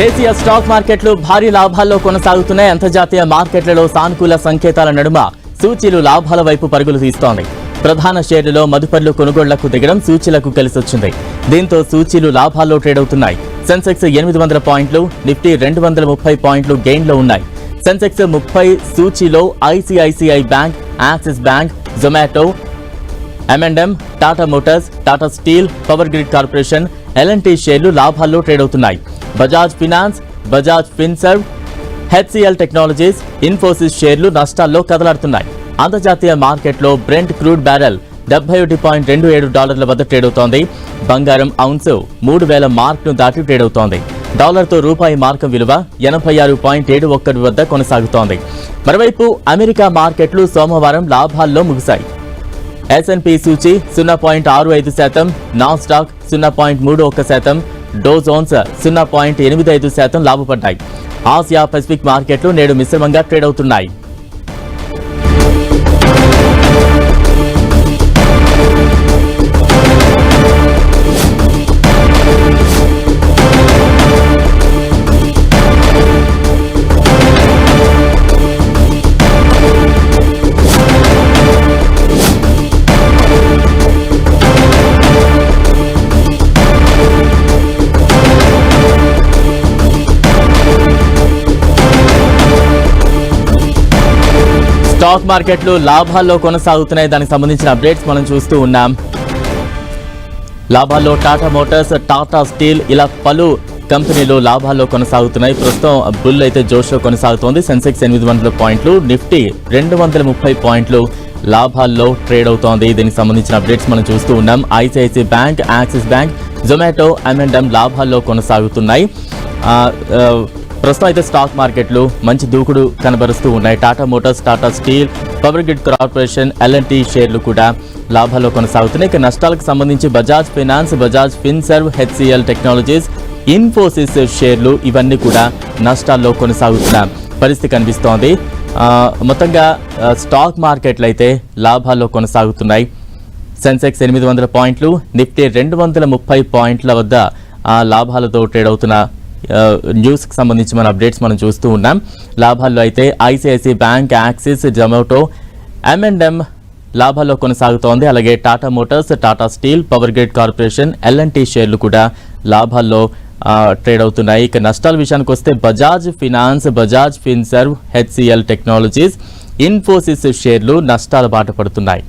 దేశీయ స్టాక్ మార్కెట్లు భారీ లాభాల్లో కొనసాగుతున్నాయి. అంతర్జాతీయ మార్కెట్లలో సానుకూల సంకేతాల నడుమ సూచీలు లాభాల వైపు పరుగులు తీస్తోంది. ప్రధాన షేర్లలో మదుపర్లు కొనుగోళ్లకు దిగడం సూచీలకు కలిసొచ్చింది. దీంతో సూచీలు లాభాల్లో ట్రేడ్ అవుతున్నాయి. సెన్సెక్స్ 800 పాయింట్లు, నిఫ్టీ 230 పాయింట్లు గెయిన్లో ఉన్నాయి. సెన్సెక్స్ 30 సూచీలో ICICI Bank, Axis Bank, Zomato, M&M, Tata Motors, Tata Steel, Power Grid Corporation, L&T షేర్లు లాభాల్లో ట్రేడ్ అవుతున్నాయి. Bajaj Finance, Bajaj Finserv, HCL Technologies, Infosys షేర్లు నష్టాల్లో కదలాడుతున్నాయి. అంతర్జాతీయ మార్కెట్లో బ్రెంట్ క్రూడ్ బ్యారెల్ $71.27 వద్ద ట్రేడ్ అవుతోంది. బంగారం ఔన్సు 3000 మార్క్ను దాటి ట్రేడ్ అవుతోంది. డాలర్తో రూపాయి మార్కం విలువ 86.71 వద్ద కొనసాగుతోంది. మరోవైపు అమెరికా మార్కెట్లు సోమవారం లాభాల్లో ముగిశాయి. S&P సూచీ 0.65%, నాస్డాక్ 0.31%, డో జోన్స్ 0.85% లాభపడ్డాయి. ఆసియా పసిఫిక్ మార్కెట్లు నేడు మిశ్రమంగా ట్రేడ్ అవుతున్నాయి. స్టాక్ మార్కెట్లు లాభాల్లో కొనసాగుతున్నాయి. దానికి సంబంధించిన అప్డేట్స్ మనం చూస్తూ ఉన్నాం. లాభాల్లో టాటా మోటార్స్, టాటా స్టీల్ ఇలా పలు కంపెనీలు లాభాల్లో కొనసాగుతున్నాయి. ప్రస్తుతం బుల్ అయితే జోష్లో కొనసాగుతోంది. సెన్సెక్స్ 800 పాయింట్లు, నిఫ్టీ 230 పాయింట్లు లాభాల్లో ట్రేడ్ అవుతోంది. దీనికి సంబంధించిన అప్డేట్స్ మనం చూస్తూ ఉన్నాం. ICICI Bank, Axis Bank, Zomato, M&M లాభాల్లో కొనసాగుతున్నాయి. ప్రస్తుతం అయితే స్టాక్ మార్కెట్లు మంచి దూకుడు కనబరుస్తూ ఉన్నాయి. Tata Motors, Tata Steel, Power Grid Corporation, L&T షేర్లు కూడా లాభాల్లో కొనసాగుతున్నాయి. ఇక నష్టాలకు సంబంధించి Bajaj Finance, Bajaj Finserv, HCL Technologies, Infosys షేర్లు ఇవన్నీ కూడా నష్టాల్లో కొనసాగుతున్న పరిస్థితి కనిపిస్తోంది. మొత్తంగా స్టాక్ మార్కెట్లు అయితే లాభాల్లో కొనసాగుతున్నాయి. సెన్సెక్స్ 800 పాయింట్లు, నిఫ్టీ 230 పాయింట్ల వద్ద లాభాలతో ట్రేడ్ అవుతున్న న్యూస్కి సంబంధించి మన అప్డేట్స్ మనం చూస్తూ ఉన్నాం. లాభాల్లో అయితే ICICI Bank, axis, Zomato, M&M లాభాల్లో కొనసాగుతోంది. అలాగే Tata Motors, Tata Steel, Power Grid Corporation, L&T షేర్లు కూడా లాభాల్లో ట్రేడ్ అవుతున్నాయి. ఇక నష్టాల విషయానికి వస్తే Bajaj Finance, Bajaj Finserv, HCL Technologies, Infosys షేర్లు నష్టాల బాట పడుతున్నాయి.